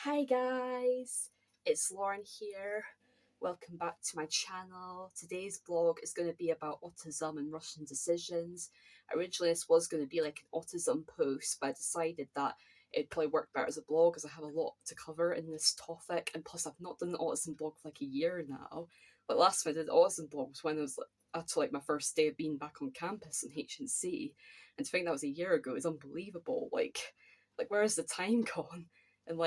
Hi guys, it's Lauren here. Welcome back to my channel. Today's vlog is going to be about autism and Russian decisions. Originally, this was going to be like an autism post, but I decided that it'd probably work better as a blog as I have a lot to cover in this topic. And plus, I've not done an autism blog for like a year now. But last time I did an autism blog was when I was actually like my first day of being back on campus in HNC, and to think that was a year ago is unbelievable. Like where has the time gone? And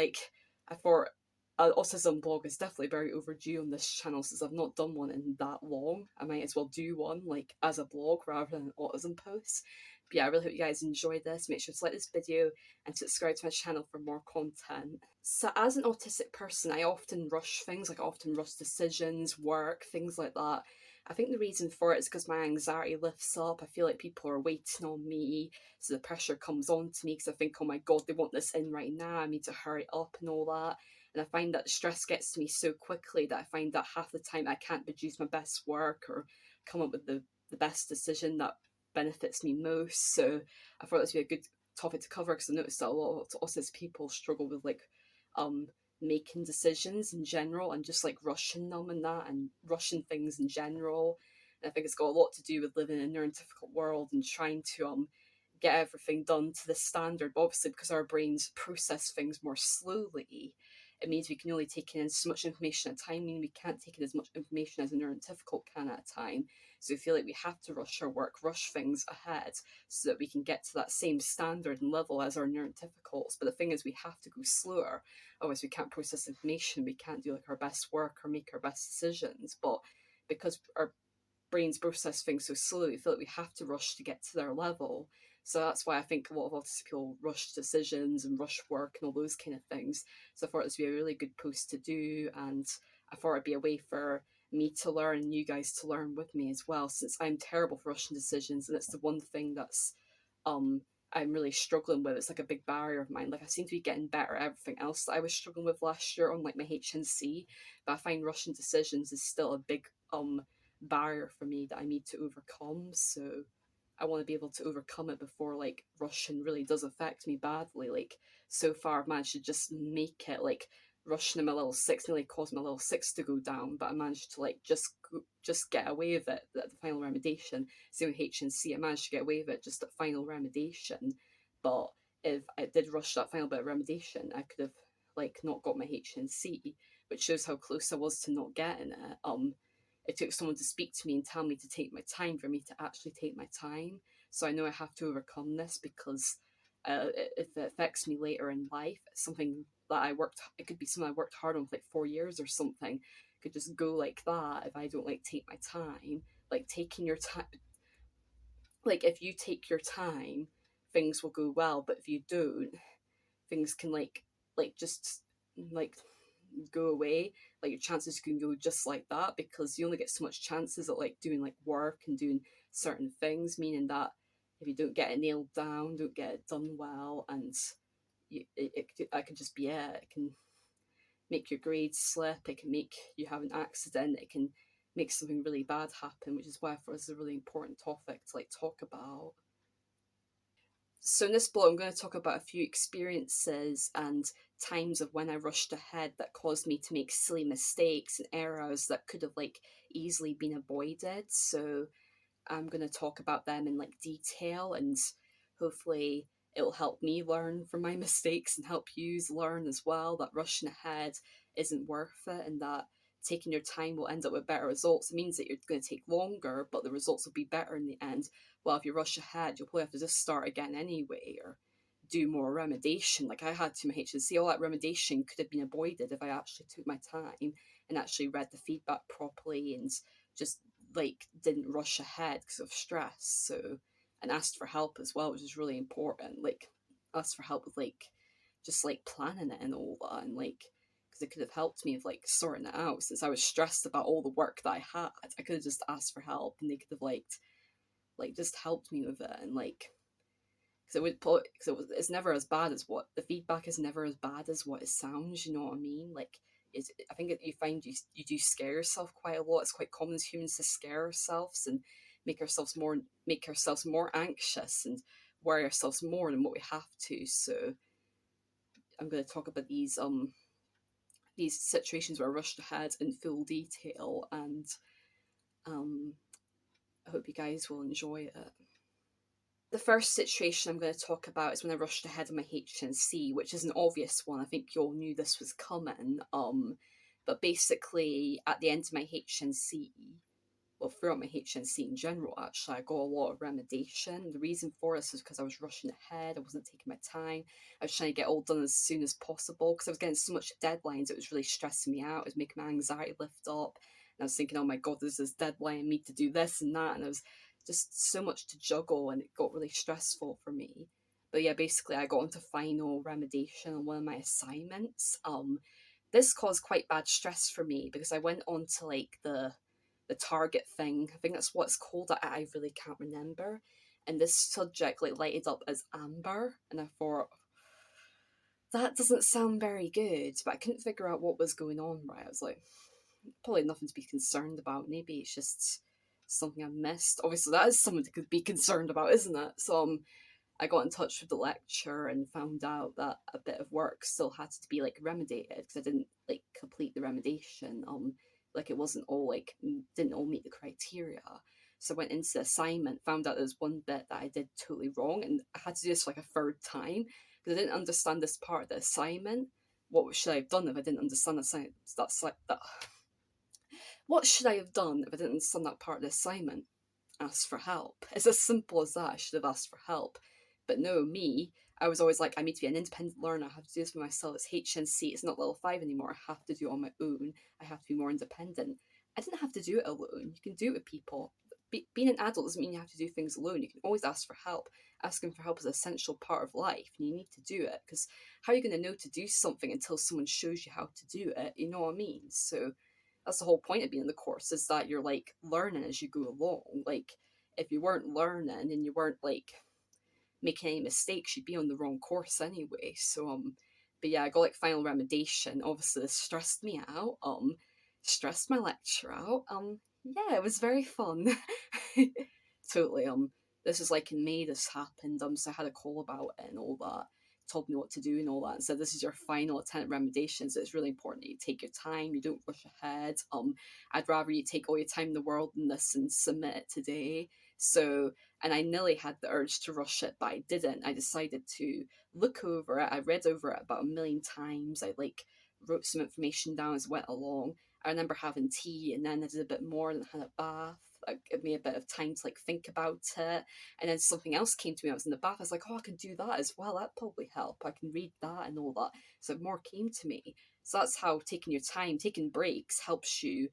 I thought an autism blog is definitely very overdue on this channel since I've not done one in that long. I might as well do one like as a blog rather than an autism post. But yeah, I really hope you guys enjoy this. Make sure to like this video and subscribe to my channel for more content. So as an autistic person, I often rush things, like I often rush decisions, work, things like that. I think the reason for it is because my anxiety lifts up. I feel like people are waiting on me, so the pressure comes on to me because I think, oh my god, they want this in right now, I need to hurry up and all that. And I find that the stress gets to me so quickly that I find that half the time I can't produce my best work or come up with the best decision that benefits me most. So I thought this would be a good topic to cover because I noticed that a lot of autistic people struggle with um making decisions in general and just like rushing them and that and rushing things in general. And I think it's got a lot to do with living in a neurotypical world and trying to get everything done to the standard. But obviously, because our brains process things more slowly, it means we can only take in so much information at a time, meaning we can't take in as much information as a neurotypical can at a time. So we feel like we have to rush our work, rush things ahead so that we can get to that same standard and level as our neurotypicals. But the thing is, we have to go slower. Otherwise, we can't process information, we can't do like our best work or make our best decisions. But because our brains process things so slowly, we feel like we have to rush to get to their level. So that's why I think a lot of autistic people rush decisions and rush work and all those kind of things. So I thought this would be a really good post to do, and I thought it'd be a way for me to learn and you guys to learn with me as well, since I'm terrible for rushing decisions, and it's the one thing that's um I'm really struggling with. It's like a big barrier of mine. Like I seem to be getting better at everything else that I was struggling with last year on like my HNC, but I find rushing decisions is still a big barrier for me that I need to overcome. So I want to be able to overcome it before like Russian really does affect me badly. Like so far I've managed to just make it like Russian in my level 6 nearly caused my level 6 to go down, but I managed to like just get away with it at the final remediation. Same with HNC, I managed to get away with it just at final remediation. But if I did rush that final bit of remediation, I could have like not got my HNC, which shows how close I was to not getting it. It took someone to speak to me and tell me to take my time for me to actually take my time. So I know I have to overcome this because if it affects me later in life, it's something that it could be something I worked hard on for like 4 years or something. It could just go like that if I don't like take my time. Like taking your time, like if you take your time, things will go well. But if you don't, things can just like go away. Like your chances can go just like that because you only get so much chances at like doing like work and doing certain things, meaning that if you don't get it nailed down, don't get it done well, and I could just be it can make your grades slip, it can make you have an accident, it can make something really bad happen, which is why for us is a really important topic to like talk about. So in this blog, I'm going to talk about a few experiences and times of when I rushed ahead that caused me to make silly mistakes and errors that could have like easily been avoided. So I'm going to talk about them in like detail, and hopefully it'll help me learn from my mistakes and help you learn as well that rushing ahead isn't worth it, and that taking your time will end up with better results. It means that you're going to take longer, but the results will be better in the end. Well, if you rush ahead, you'll probably have to just start again anyway, or do more remediation. Like I had to my HNC, all that remediation could have been avoided if I actually took my time and actually read the feedback properly and just like didn't rush ahead because of stress. So and asked for help as well, which is really important. Like asked for help with like just like planning it and all that, and like because it could have helped me with like sorting it out since I was stressed about all the work that I had. I could have just asked for help and they could have like just helped me with it, and like because it's never as bad as what the feedback is never as bad as what it sounds. You know what I mean? Like I think you find you do scare yourself quite a lot. It's quite common as humans to scare ourselves and make ourselves more anxious and worry ourselves more than what we have to. So I'm going to talk about these situations where I rushed ahead in full detail, and um, I hope you guys will enjoy it. The first situation I'm going to talk about is when I rushed ahead on my HNC, which is an obvious one. I think you all knew this was coming. But basically, at the end of my HNC, well, throughout my HNC in general, actually, I got a lot of remediation. The reason for this is because I was rushing ahead. I wasn't taking my time. I was trying to get all done as soon as possible because I was getting so much deadlines. It was really stressing me out. It was making my anxiety lift up. And I was thinking, oh my God, there's this deadline. I need to do this and that. And I was just so much to juggle, and it got really stressful for me. But yeah, basically, I got into final remediation on one of my assignments. This caused quite bad stress for me because I went on to like the target thing. I think that's what it's called. I really can't remember. And this subject like lighted up as amber, and I thought that doesn't sound very good. But I couldn't figure out what was going on. Right, I was like, probably nothing to be concerned about. Maybe it's just something I missed. Obviously, that is something to be concerned about, isn't it? So I got in touch with the lecturer and found out that a bit of work still had to be like remediated because I didn't like complete the remediation. Like it wasn't all like didn't all meet the criteria. So I went into the assignment, found out there was one bit that I did totally wrong, and I had to do this for like a third time because I didn't understand this part of the assignment. What should I have done if I didn't understand the assignment? That's like that. What should I have done if I didn't understand that part of the assignment? Ask for help. It's as simple as that. I should have asked for help. But no, me, I was always like, I need to be an independent learner. I have to do this for myself. It's HNC. It's not level 5 anymore. I have to do it on my own. I have to be more independent. I didn't have to do it alone. You can do it with people. Being an adult doesn't mean you have to do things alone. You can always ask for help. Asking for help is an essential part of life, and you need to do it because how are you going to know to do something until someone shows you how to do it? You know what I mean? So that's the whole point of being in the course, is that you're like learning as you go along. Like if you weren't learning and you weren't like making any mistakes, you'd be on the wrong course anyway. So but yeah, I got like final remediation. Obviously this stressed me out, stressed my lecturer out. Yeah, it was very fun. Totally. This was like in May this happened. So I had a call about it and all that, told me what to do and all that, and said this is your final attempt at remediation, so it's really important that you take your time, you don't rush ahead. I'd rather you take all your time in the world in this and submit it today. So, and I nearly had the urge to rush it, but I didn't. I decided to look over it. I read over it about a million times. I like wrote some information down as I went along. I remember having tea, and then I did a bit more and had a bath. It gave me a bit of time to like think about it, and then something else came to me. I was in the bath. I was like, oh, I can do that as well. That'd probably help. I can read that and all that. So more came to me. So that's how taking your time, taking breaks helps you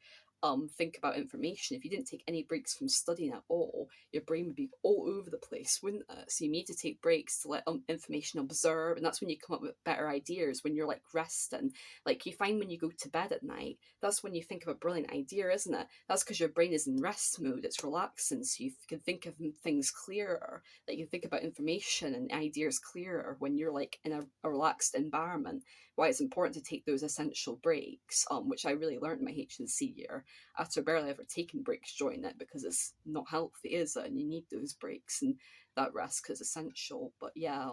think about information. If you didn't take any breaks from studying at all, your brain would be all over the place, wouldn't it? So you need to take breaks to let information absorb, and that's when you come up with better ideas, when you're like resting. Like you find when you go to bed at night, that's when you think of a brilliant idea, isn't it? That's because your brain is in rest mode, it's relaxing, so you can think of things clearer. Like you think about information and ideas clearer when you're like in a relaxed environment. Why it's important to take those essential breaks, which I really learned in my HNC year after barely ever taking breaks during it, because it's not healthy, is it? And you need those breaks and that rest is essential. But yeah,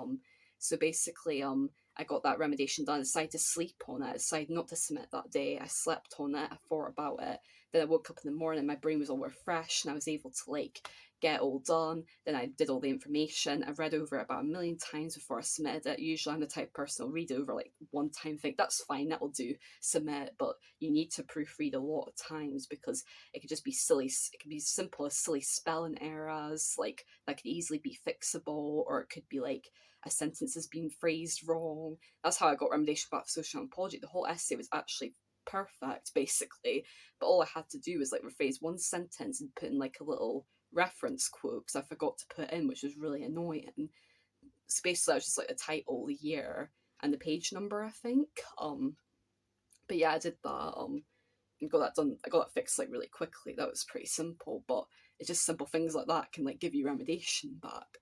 so basically, I got that remediation done. I decided to sleep on it. I decided not to submit that day. I slept on it. I thought about it. Then I woke up in the morning. My brain was all refreshed, and I was able to like get all done. Then I did all the information. I read over it about a million times before I submitted it. Usually, I'm the type of person who'll read over like one time, think that's fine, that'll do, submit. But you need to proofread a lot of times because it could just be silly. It could be simple as silly spelling errors, like that could easily be fixable, or it could be like a sentence has been phrased wrong. That's how I got remediation back for social anthropology. The whole essay was actually perfect, basically, but all I had to do was like rephrase one sentence and put in like a little reference quote because I forgot to put in, which was really annoying. So basically, I was just like the title, the year, and the page number, I think. But yeah, I did that. And got that done. I got that fixed like really quickly. That was pretty simple, but it's just simple things like that can like give you remediation back.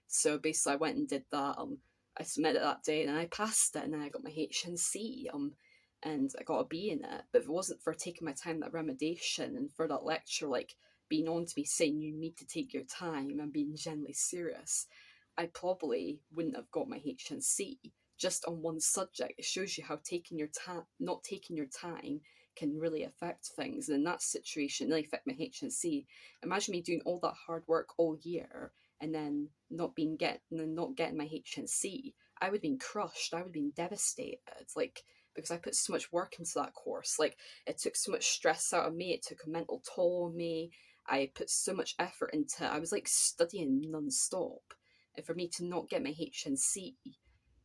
So basically, I went and did that. I submitted it that day, and then I passed it, and then I got my HNC. And I got a B in it. But if it wasn't for taking my time, that remediation, and for that lecture like being on to me saying you need to take your time and being genuinely serious, I probably wouldn't have got my HNC. just on one subject, it shows you how taking your time, not taking your time, can really affect things. And in that situation, it really affect my HNC. Imagine me doing all that hard work all year and then not getting my HNC. I would have been crushed. I would have been devastated. Like, because I put so much work into that course. Like, it took so much stress out of me. It took a mental toll on me. I put so much effort into it. I was like studying non-stop. And for me to not get my HNC,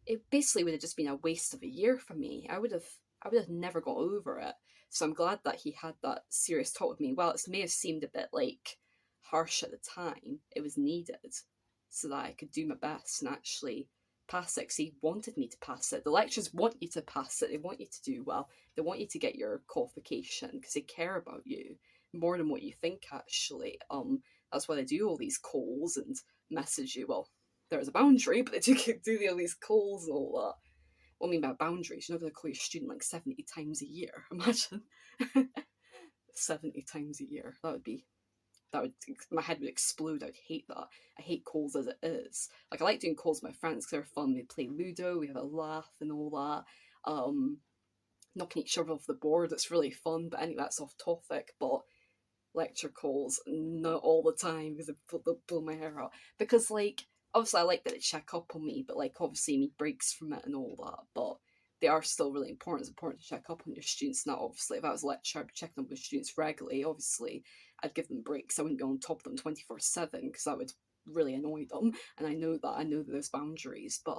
it basically would have just been a waste of a year for me. I would have never got over it. So I'm glad that he had that serious talk with me. While it may have seemed a bit like harsh at the time, it was needed so that I could do my best and actually pass it. Because he wanted me to pass it. The lecturers want you to pass it. They want you to do well. They want you to get your qualification because they care about you more than what you think. Actually, that's why they do all these calls and message you. Well, there's a boundary, but they do all these calls and all that. What I mean by boundaries, you're not going to call your student like 70 times a year. Imagine 70 times a year. My head would explode. I'd hate that. I hate calls as it is. Like, I like doing calls with my friends because they're fun. We play Ludo, we have a laugh and all that. Knocking each other off the board, it's really fun. But anyway, that's off topic. But lecture calls, not all the time, because they'll pull my hair out. Because, like, obviously I like that they check up on me, but like obviously you need breaks from it and all that. But they are still really important. It's important to check up on your students. Now, obviously, if I was a lecturer, I'd be checking up with students regularly. Obviously, I'd give them breaks. I wouldn't be on top of them 24/7 because that would really annoy them. And I know that. I know that there's boundaries. But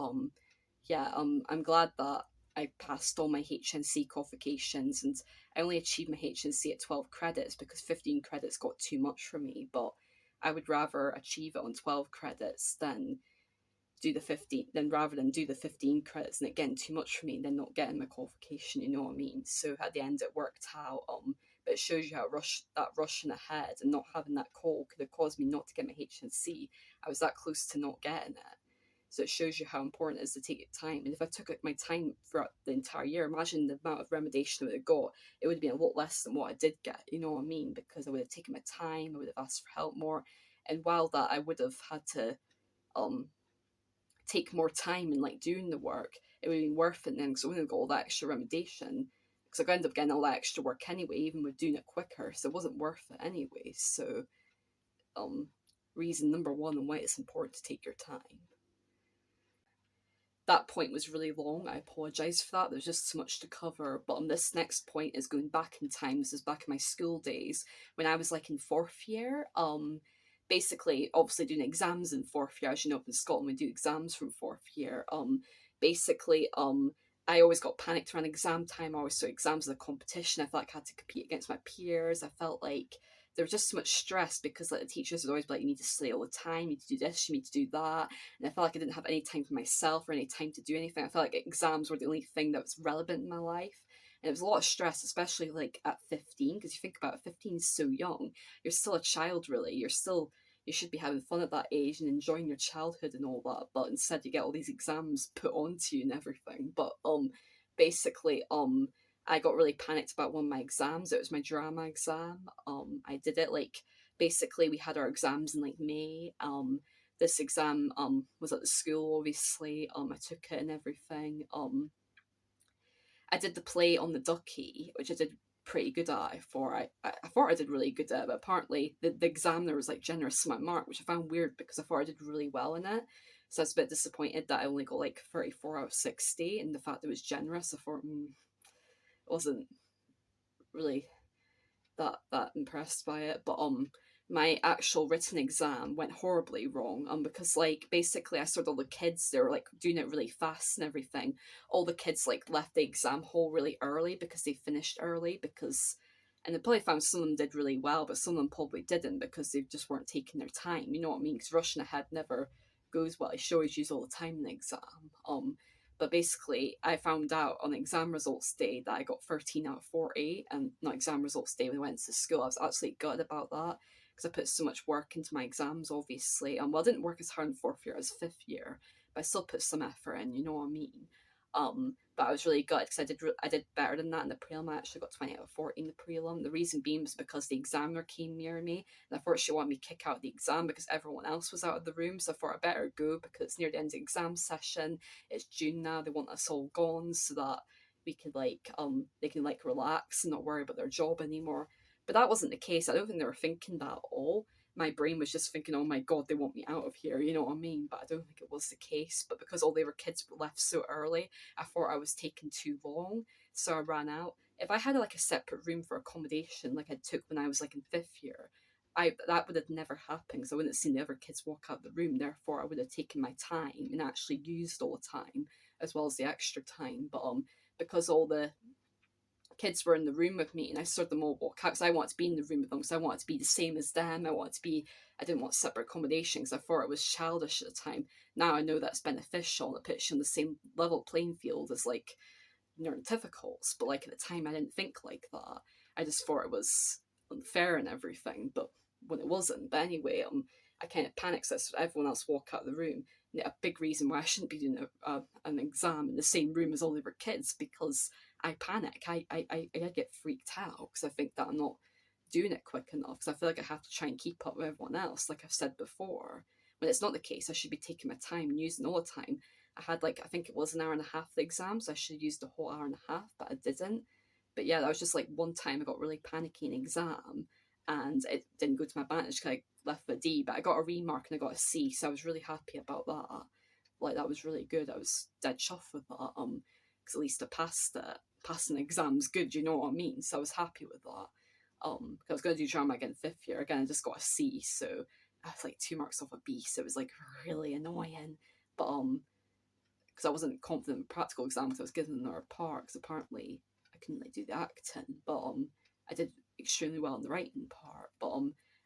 yeah, I'm glad that I passed all my HNC qualifications, and I only achieved my HNC at 12 credits because 15 credits got too much for me. But I would rather achieve it on 12 credits do the 15 then rather than do the 15 credits and it getting too much for me and then not getting my qualification, you know what I mean? So at the end it worked out. But it shows you how rushing ahead and not having that call could have caused me not to get my HNC. I was that close to not getting it. So it shows you how important it is to take your time. And if I took my time throughout the entire year, imagine the amount of remediation I would have got. It would have been a lot less than what I did get, you know what I mean? Because I would have taken my time, I would have asked for help more. And while that I would have had to um take more time in like doing the work, it would have been worth it then because I wouldn't have got all that extra remediation. Because I could end up getting all that extra work anyway, even with doing it quicker. So it wasn't worth it anyway. So um reason number one on why it's important to take your time. That point was really long. I apologise for that. There's just so much to cover. But this next point is going back in time. This is back in my school days when I was like in fourth year. Basically, obviously doing exams in fourth year. As you know, up in Scotland, we do exams from fourth year. Basically, I always got panicked around exam time. I always saw exams as a competition. I felt like I had to compete against my peers. I felt like there was just so much stress because like the teachers would always be like, you need to study all the time, you need to do this, you need to do that. And I felt like I didn't have any time for myself or any time to do anything. I felt like exams were the only thing that was relevant in my life. And it was a lot of stress, especially like at 15, because you think about it, 15 is so young. You're still a child, really. You should be having fun at that age and enjoying your childhood and all that. But instead, you get all these exams put onto you and everything. But basically, I got really panicked about one of my exams. It was my drama exam. I did it like basically we had our exams in like May. This exam was at the school obviously. I took it and everything. I did the play on the ducky, which I did pretty good at. I thought I did really good at it, but apparently the examiner was like generous to my mark, which I found weird because I thought I did really well in it. So I was a bit disappointed that I only got like 34 out of 60, and the fact that it was generous, I thought it wasn't really that impressed by it. But my actual written exam went horribly wrong. Because like basically I saw all the kids, they were like doing it really fast and everything. All the kids like left the exam hall really early because they finished early because and they probably found some of them did really well, but some of them probably didn't because they just weren't taking their time. You know what I mean? Because rushing ahead never goes well. You should always use all the time in the exam. But basically, I found out on exam results day that I got 13 out of 40, and not exam results day when I went to school. I was absolutely gutted about that because I put so much work into my exams, obviously. Well, I didn't work as hard in fourth year as fifth year, but I still put some effort in, you know what I mean? But I was really good because I did better than that in the prelim. I actually got 20 out of 40 in the prelim. The reason being was because the examiner came near me, and I thought she wanted me to kick out the exam because everyone else was out of the room. So I thought I better go because it's near the end of the exam session. It's June now. They want us all gone so that we could they can like relax and not worry about their job anymore. But that wasn't the case. I don't think they were thinking that at all. My brain was just thinking, oh my god, they want me out of here, you know what I mean? But I don't think it was the case. But because all the other kids were left so early, I thought I was taking too long, so I ran out. If I had like a separate room for accommodation, like I took when I was like in fifth year, I that would have never happened because I wouldn't have seen the other kids walk out the room. Therefore, I would have taken my time and actually used all the time as well as the extra time. But because all the kids were in the room with me and I saw them all walk out because I wanted to be in the room with them because I wanted to be the same as them. I didn't want separate accommodation because I thought it was childish at the time. Now I know that's beneficial and it puts you on the same level playing field as like neurotypicals, but like at the time I didn't think like that. I just thought it was unfair and everything, but when it wasn't. But anyway, I kind of panicked so everyone else walk out of the room. And a big reason why I shouldn't be doing an exam in the same room as all the other kids because I panic. I get freaked out because I think that I'm not doing it quick enough because I feel like I have to try and keep up with everyone else, like I've said before. When it's not the case, I should be taking my time and using all the time. I had like I think it was an hour and a half the exam, so I should have used the whole hour and a half, but I didn't. But yeah, that was just like one time I got really panicky in exam and it didn't go to my advantage because I left with a D, but I got a remark and I got a C, so I was really happy about that. Like that was really good. I was dead chuffed with that. Because at least I passed it. Passing the exam's good, you know what I mean? So I was happy with that. Because I was going to do drama again fifth year. Again, I just got a C, so I was like 2 marks off a B, so it was like really annoying. But because I wasn't confident in practical exams, I was given another part because apparently I couldn't like do the acting. But I did extremely well in the writing part. But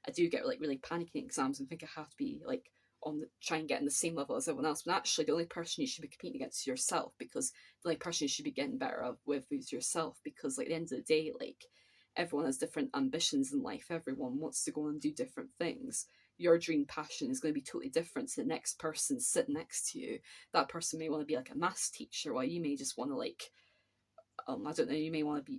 I do get like really panicking exams and think I have to be like try and get in the same level as everyone else. But actually, the only person you should be competing against is yourself because the only person you should be getting better with is yourself. Because like at the end of the day, like everyone has different ambitions in life. Everyone wants to go and do different things. Your dream passion is going to be totally different to the next person sitting next to you. That person may want to be like a maths teacher, while you may just want to like I don't know, you may want to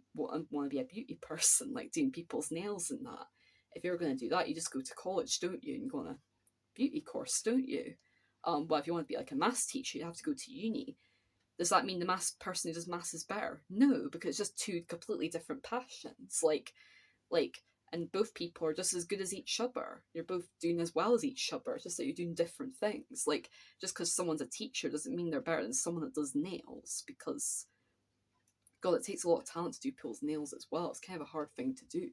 be a beauty person, like doing people's nails and that. If you're going to do that, you just go to college, don't you, and go on a beauty course, don't you? But if you want to be like a maths teacher, you have to go to uni. Does that mean the maths person who does maths is better? No, because it's just two completely different passions. Like, and both people are just as good as each other. You're both doing as well as each other. It's just that you're doing different things. Like, just because someone's a teacher doesn't mean they're better than someone that does nails. Because, God, it takes a lot of talent to do people's nails as well. It's kind of a hard thing to do,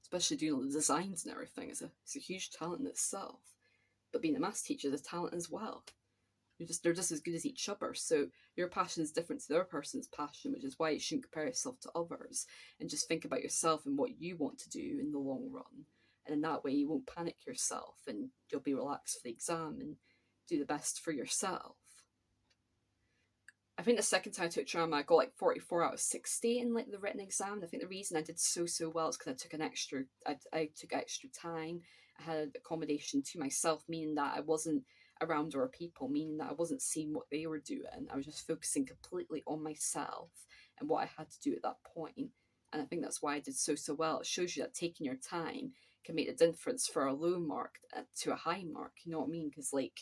especially doing all the designs and everything. It's a huge talent in itself. But being a maths teacher is a talent as well. They're just as good as each other. So your passion is different to the other person's passion, which is why you shouldn't compare yourself to others and just think about yourself and what you want to do in the long run. And in that way, you won't panic yourself and you'll be relaxed for the exam and do the best for yourself. I think the second time I took drama, I got like 44 out of 60 in like the written exam. And I think the reason I did so well is because I took extra time. I had accommodation to myself, meaning that I wasn't around other people, meaning that I wasn't seeing what they were doing. I was just focusing completely on myself and what I had to do at that point. And I think that's why I did so well. It shows you that taking your time can make the difference for a low mark to a high mark. You know what I mean? Because like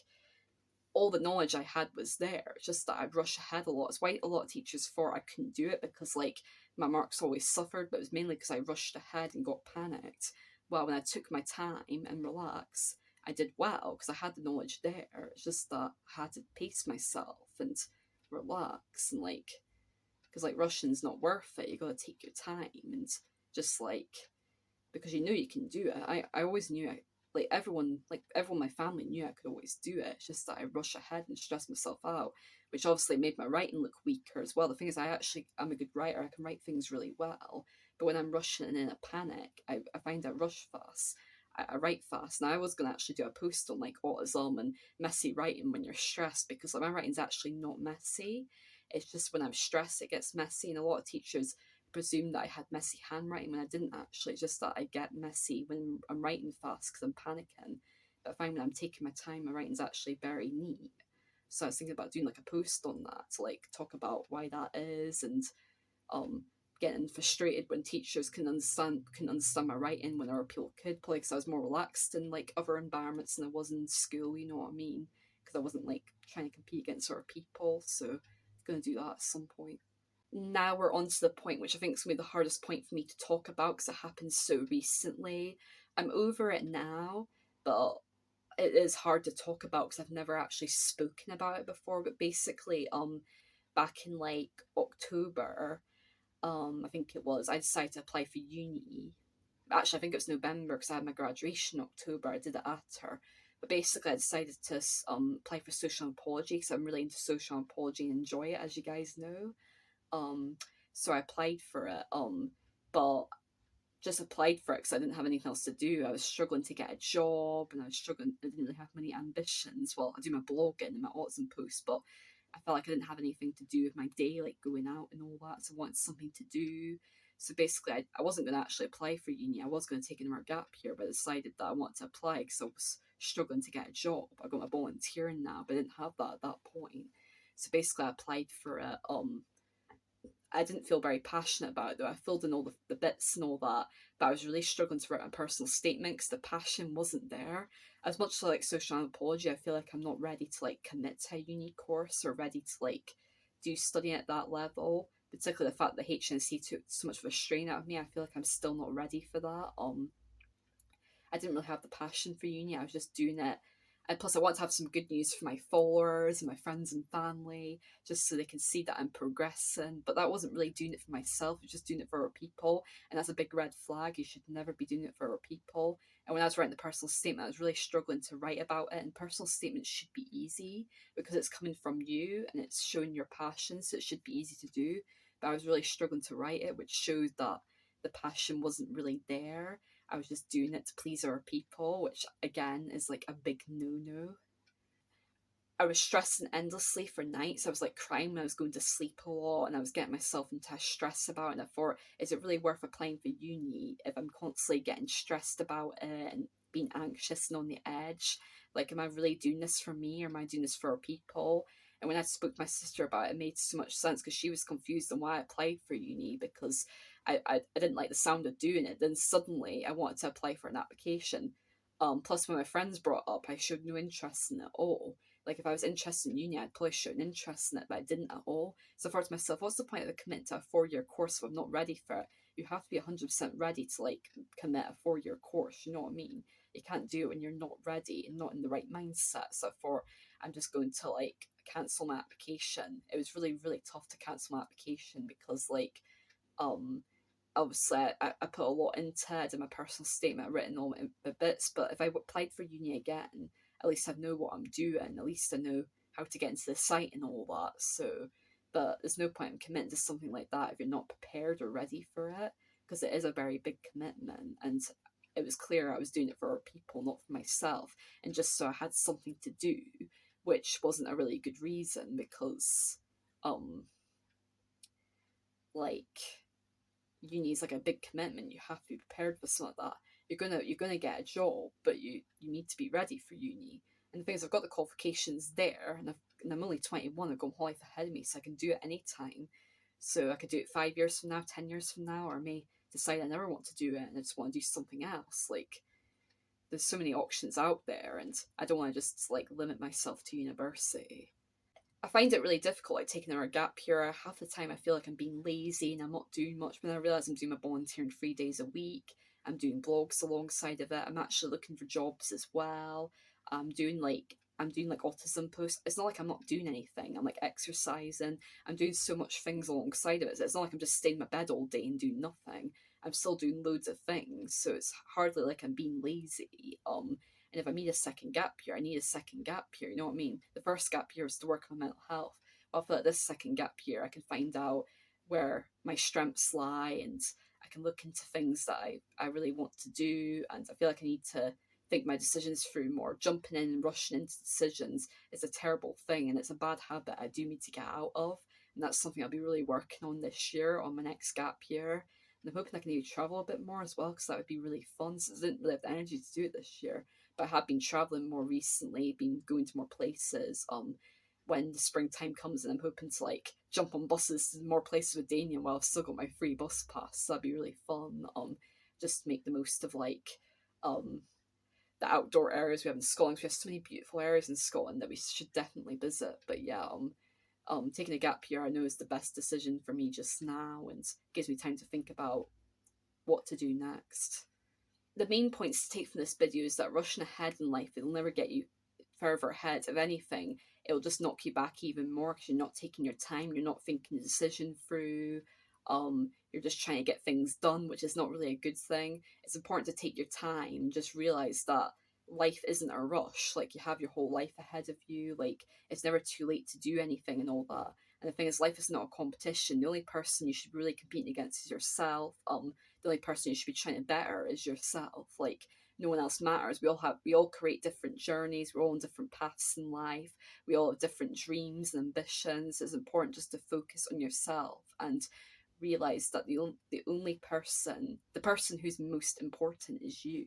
all the knowledge I had was there. It's just that I'd rush ahead a lot. It's why a lot of teachers thought I couldn't do it because like my marks always suffered, but it was mainly because I rushed ahead and got panicked. Well, when I took my time and relaxed, I did well because I had the knowledge there. It's just that I had to pace myself and relax and like, because like rushing's not worth it. You got to take your time and just like, because you know you can do it. I always knew everyone in my family knew I could always do it. It's just that I rush ahead and stress myself out, which obviously made my writing look weaker as well. The thing is, I'm a good writer. I can write things really well, but when I'm rushing and in a panic, I find I rush fast. I write fast. Now I was going to actually do a post on like autism and messy writing when you're stressed because like my writing's actually not messy. It's just when I'm stressed it gets messy, and a lot of teachers presumed that I had messy handwriting when I didn't actually. It's just that I get messy when I'm writing fast because I'm panicking. But I find when I'm taking my time, my writing's actually very neat. So I was thinking about doing like a post on that to like talk about why that is, and um getting frustrated when teachers can understand my writing when other people could, probably because I was more relaxed in like other environments than I was in school, you know what I mean? Because I wasn't like trying to compete against other people. So I'm gonna do that at some point. Now we're on to the point which I think is going to be the hardest point for me to talk about because it happened so recently. I'm over it now, but it is hard to talk about because I've never actually spoken about it before. But basically, back in like October, I think it was, I decided to apply for uni. Actually, I think it was November because I had my graduation in October. I did it after. But basically, I decided to apply for social anthropology because I'm really into social anthropology and enjoy it, as you guys know. Um, so I applied for it. But just applied for it because I didn't have anything else to do. I was struggling to get a job and I was struggling. I didn't really have many ambitions. Well, I do my blogging and my autism posts, but I felt like I didn't have anything to do with my day, like going out and all that. So I wanted something to do. So basically, I wasn't going to actually apply for uni. I was going to take another gap year, but I decided that I wanted to apply because I was struggling to get a job. I got my volunteering now, but I didn't have that at that point. So basically, I applied for it. I didn't feel very passionate about it though. I filled in all the bits and all that, but I was really struggling to write my personal statement because the passion wasn't there. As much as I like social anthropology, I feel like I'm not ready to like commit to a uni course or ready to like do studying at that level. Particularly the fact that HNC took so much of a strain out of me, I feel like I'm still not ready for that. I didn't really have the passion for uni. I was just doing it. And plus, I want to have some good news for my followers and my friends and family, just so they can see that I'm progressing. But that wasn't really doing it for myself, it was just doing it for other people. And that's a big red flag. You should never be doing it for other people. And when I was writing the personal statement, I was really struggling to write about it. And personal statements should be easy because it's coming from you and it's showing your passion. So it should be easy to do. But I was really struggling to write it, which showed that the passion wasn't really there. I was just doing it to please other people, which again is like a big no no. I was stressing endlessly for nights. I was like crying when I was going to sleep a lot and I was getting myself into a stress about it. And I thought, is it really worth applying for uni if I'm constantly getting stressed about it and being anxious and on the edge? Like, am I really doing this for me or am I doing this for people? And when I spoke to my sister about it, it made so much sense because she was confused on why I applied for uni because I didn't like the sound of doing it. Then suddenly I wanted to apply for an application. Plus, when my friends brought up, I showed no interest in it at all. Like if I was interested in uni, I'd probably show an interest in it, but I didn't at all. So I thought to myself, what's the point of committing to a 4 year course if I'm not ready for it? You have to be 100% ready to like commit a 4 year course. You know what I mean? You can't do it when you're not ready and not in the right mindset. So I thought I'm just going to like cancel my application. It was really really tough to cancel my application because like um obviously I put a lot into it in my personal statement. I've written all my bits, but if I applied for uni again, at least I know what I'm doing. At least I know how to get into the site and all that. So, but there's no point in committing to something like that if you're not prepared or ready for it, because it is a very big commitment. And it was clear I was doing it for other people, not for myself. And just so I had something to do, which wasn't a really good reason because, um, like uni is like a big commitment. You have to be prepared for something like that. You're gonna get a job, but you need to be ready for uni. And the thing is, I've got the qualifications there, and I'm only 21. I've got life ahead of me, so I can do it anytime. So I could do it 5 years from now, 10 years from now, or I may decide I never want to do it and I just want to do something else. Like there's so many options out there, and I don't want to just like limit myself to university. I find it really difficult, like taking a gap year. Half the time I feel like I'm being lazy and I'm not doing much. When I realise I'm doing my volunteering 3 days a week, I'm doing blogs alongside of it. I'm actually looking for jobs as well. I'm doing like autism posts. It's not like I'm not doing anything. I'm like exercising. I'm doing so much things alongside of it. So it's not like I'm just staying in my bed all day and doing nothing. I'm still doing loads of things. So it's hardly like I'm being lazy. And if I need a second gap year, I need a second gap year. You know what I mean? The first gap year is to work on mental health. Well, I feel like this second gap year, I can find out where my strengths lie and I can look into things that I really want to do. And I feel like I need to think my decisions through more. Jumping in and rushing into decisions is a terrible thing and it's a bad habit I do need to get out of. And that's something I'll be really working on this year on my next gap year. And I'm hoping I can maybe travel a bit more as well because that would be really fun. So I didn't really have the energy to do it this year, but I have been traveling more recently, been going to more places. when the springtime comes, and I'm hoping to like jump on buses to more places with Damien while I've still got my free bus pass. So that'd be really fun. Just make the most of like um the outdoor areas we have in Scotland. We have so many beautiful areas in Scotland that we should definitely visit. But yeah, taking a gap year I know is the best decision for me just now, and gives me time to think about what to do next. The main points to take from this video is that rushing ahead in life, it'll never get you further ahead. If anything, it'll just knock you back even more because you're not taking your time, you're not thinking the decision through. You're just trying to get things done, which is not really a good thing. It's important to take your time and just realize that life isn't a rush. Like, you have your whole life ahead of you. Like, it's never too late to do anything and all that. And the thing is, life is not a competition. The only person you should really compete against is yourself. The only person you should be trying to better is yourself. Like, no one else matters. We all create different journeys. We're all on different paths in life. We all have different dreams and ambitions. It's important just to focus on yourself and realize that the only person, the person who's most important is you.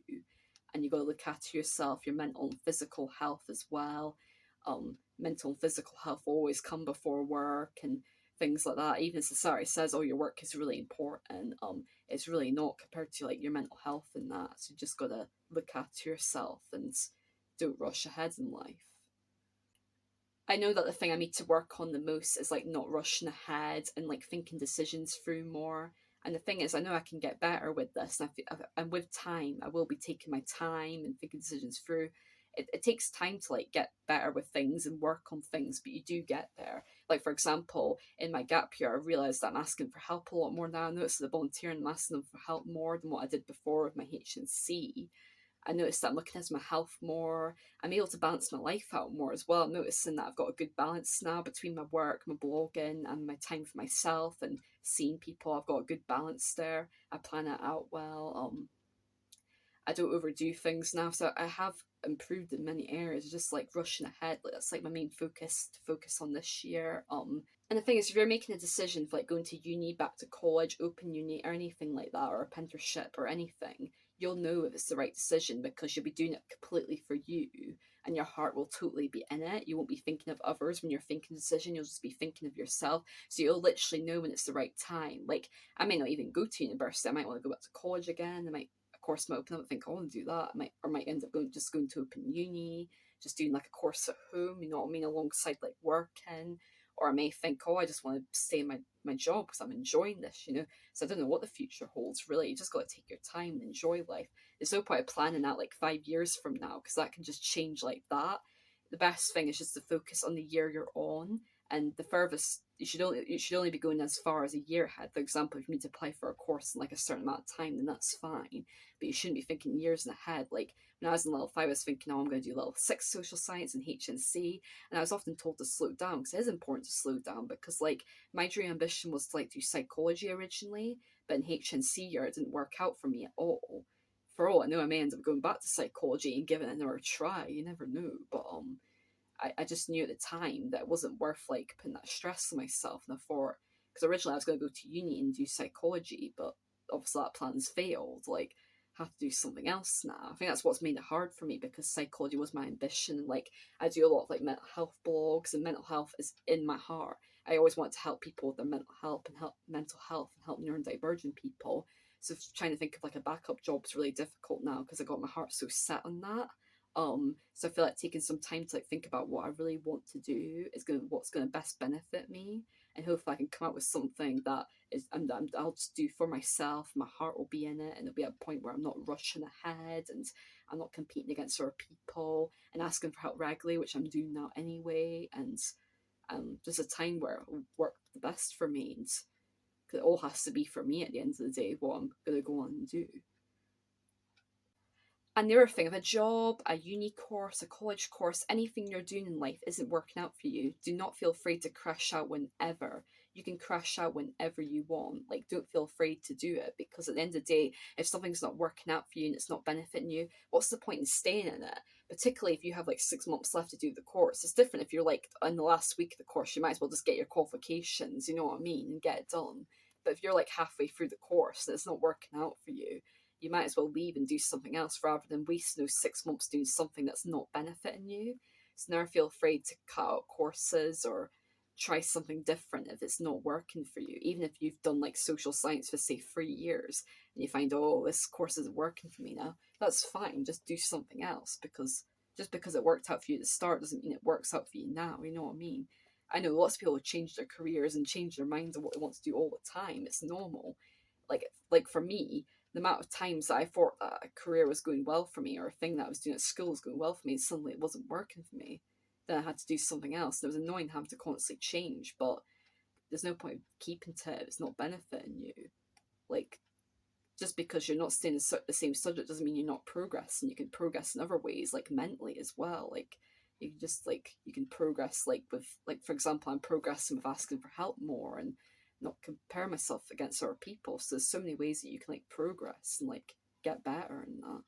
And you got to look after yourself, your mental and physical health as well. Mental and physical health always come before work and things like that. Even society says, "Oh, your work is really important." It's really not compared to like your mental health and that. So you just got to look after yourself and don't rush ahead in life. I know that the thing I need to work on the most is like not rushing ahead and like thinking decisions through more. And the thing is, I know I can get better with this, and with time, I will be taking my time and thinking decisions through. It takes time to like get better with things and work on things, but you do get there. Like, for example, in my gap year, I realised that I'm asking for help a lot more now. I noticed the volunteering, I'm asking them for help more than what I did before with my HNC. I noticed that I'm looking at my health more. I'm able to balance my life out more as well. I'm noticing that I've got a good balance now between my work, my blogging, and my time for myself and seeing people. I've got a good balance there. I plan it out well. I don't overdo things now, so I have improved in many areas. Just like rushing ahead, like that's like my main focus to focus on this year. And the thing is, if you're making a decision for like going to uni, back to college, open uni, or anything like that, or apprenticeship or anything, you'll know if it's the right decision because you'll be doing it completely for you, and your heart will totally be in it. You won't be thinking of others when you're thinking a decision. You'll just be thinking of yourself. So you'll literally know when it's the right time. Like, I may not even go to university. I might want to go back to college again. I might, of course, might open up and think, oh, I want to do that. I might end up going to open uni, just doing like a course at home. You know what I mean, alongside like working. Or I may think, oh, I just want to stay in my job because I'm enjoying this. So I don't know what the future holds, really. You just got to take your time and enjoy life. There's no point planning that like 5 years from now because that can just change like that. The best thing is just to focus on the year you're on, and the furthest you should only be going as far as a year ahead. For example, if you need to apply for a course in like a certain amount of time, then that's fine. But you shouldn't be thinking years ahead. Like when I was in level 5, I was thinking, oh, I'm going to do level 6 social science and HNC, and I was often told to slow down because it is important to slow down because like my dream ambition was to like do psychology originally, but in HNC year it didn't work out for me at all. For all I know, I may end up going back to psychology and giving it another try. You never know, but I just knew at the time that it wasn't worth like putting that stress on myself, and I thought, because originally I was going to go to uni and do psychology, but obviously that plan's failed. Like, I have to do something else now. I think that's what's made it hard for me because psychology was my ambition, and like I do a lot of like mental health blogs, and mental health is in my heart. I always want to help people with their mental health and help neurodivergent people. So trying to think of like a backup job is really difficult now because I got my heart so set on that. So I feel like taking some time to like think about what I really want to do is what's going to best benefit me, and hopefully I can come up with something that I'll just do for myself. My heart will be in it, and it'll be at a point where I'm not rushing ahead and I'm not competing against other people and asking for help regularly, which I'm doing now anyway. And just a time where it will work the best for me, and because it all has to be for me at the end of the day what I'm going to go on and do. And the other thing, if a job, a uni course, a college course, anything you're doing in life isn't working out for you, do not feel afraid to crash out whenever. You can crash out whenever you want. Like, don't feel afraid to do it because at the end of the day, if something's not working out for you and it's not benefiting you, what's the point in staying in it? Particularly if you have like 6 months left to do the course. It's different if you're like in the last week of the course, you might as well just get your qualifications, you know what I mean, and get it done. But if you're like halfway through the course and it's not working out for you might as well leave and do something else rather than wasting those 6 months doing something that's not benefiting you. So never feel afraid to cut out courses or try something different if it's not working for you. Even if you've done like social science for say 3 years and you find, oh, this course isn't working for me now, that's fine. Just do something else, because just because it worked out for you at the start doesn't mean it works out for you now. You know what I mean? I know lots of people change their careers and change their minds on what they want to do all the time. It's normal. Like for me, the amount of times that I thought that a career was going well for me or a thing that I was doing at school was going well for me, and suddenly it wasn't working for me. Then I had to do something else. It was annoying having to constantly change, but there's no point keeping to it if it's not benefiting you. Like, just because you're not staying in the same subject doesn't mean you're not progressing. You can progress in other ways, like mentally as well. Like, you can just like you can progress like with like, for example, I'm progressing with asking for help more and not compare myself against other people. So there's so many ways that you can like progress and like get better and that.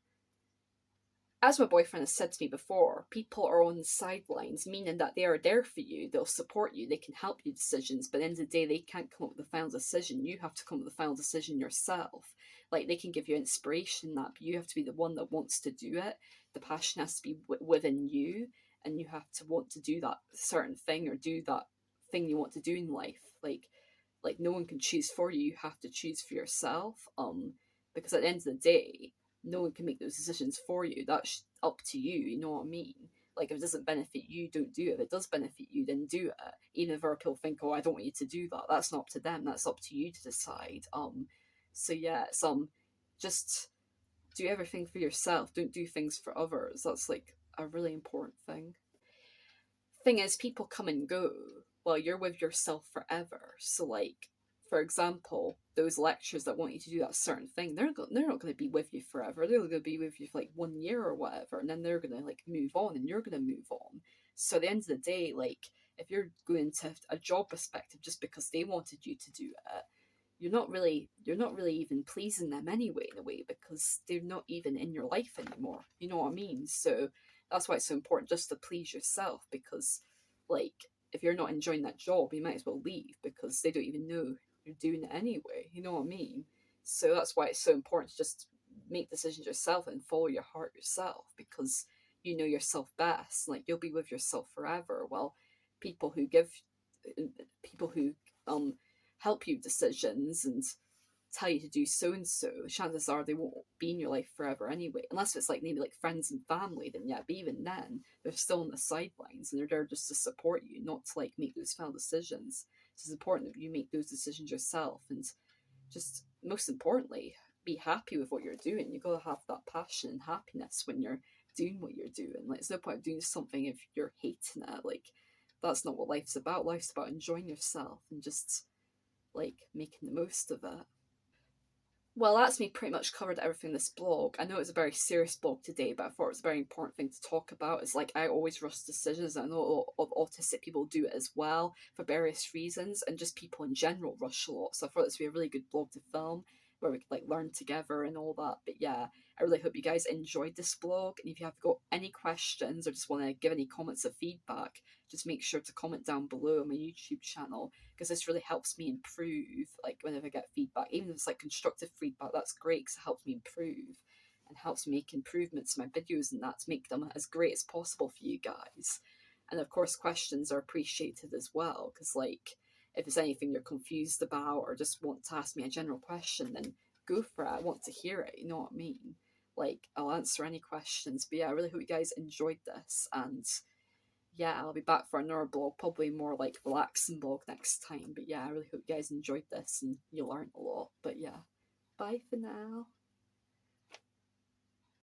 As my boyfriend has said to me before, people are on the sidelines, meaning that they are there for you, they'll support you, they can help you decisions, but at the end of the day, they can't come up with the final decision. You have to come up with the final decision yourself. Like, they can give you inspiration, that, but you have to be the one that wants to do it. The passion has to be within you, and you have to want to do that certain thing or do that thing you want to do in life. Like no one can choose for you. You have to choose for yourself. Because at the end of the day, no one can make those decisions for you. That's up to you. You know what I mean? Like, if it doesn't benefit you, don't do it. If it does benefit you, then do it. Even if other people think, "Oh, I don't want you to do that," that's not up to them. That's up to you to decide. So yeah, it's just do everything for yourself. Don't do things for others. That's like a really important thing. Thing is, people come and go while you're with yourself forever. So, like, for example, those lecturers that want you to do that certain thing, they're not going to be with you forever. They're going to be with you for like 1 year or whatever, and then they're going to like move on, and you're going to move on. So at the end of the day, like, if you're going to a job perspective just because they wanted you to do it, you're not really even pleasing them anyway, in a way, because they're not even in your life anymore. You know what I mean? So that's why it's so important just to please yourself, because like, if you're not enjoying that job, you might as well leave, because they don't even know you're doing it anyway. You know what I mean? So that's why it's so important to just make decisions yourself and follow your heart yourself, because you know yourself best. Like, you'll be with yourself forever. Well, people who give people who help you decisions and tell you to do so and so, chances are they won't be in your life forever anyway. Unless it's like maybe like friends and family, then yeah, but even then, they're still on the sidelines and they're there just to support you, not to like make those final decisions. So it's important that you make those decisions yourself, and just most importantly, be happy with what you're doing. You gotta have that passion and happiness when you're doing what you're doing. Like, it's no point doing something if you're hating it. Like, that's not what life's about. Life's about enjoying yourself and just like making the most of it. Well, that's me pretty much covered everything in this blog. I know it's a very serious blog today, but I thought it was a very important thing to talk about. It's like, I always rush decisions. I know a lot of autistic people do it as well for various reasons, and just people in general rush a lot. So I thought this would be a really good blog to film where we could like learn together and all that. But yeah, I really hope you guys enjoyed this blog. And if you have got any questions or just want to give any comments or feedback, just make sure to comment down below on my YouTube channel, because this really helps me improve. Like, whenever I get feedback, even if it's like constructive feedback, that's great, because it helps me improve and helps me make improvements to my videos and that, to make them as great as possible for you guys. And of course, questions are appreciated as well, because like, if there's anything you're confused about or just want to ask me a general question, then go for it. I want to hear it. You know what I mean? Like, I'll answer any questions. But yeah, I really hope you guys enjoyed this, and yeah, I'll be back for another blog, probably more like relaxing blog next time. But yeah, I really hope you guys enjoyed this and you learned a lot. But yeah, bye for now.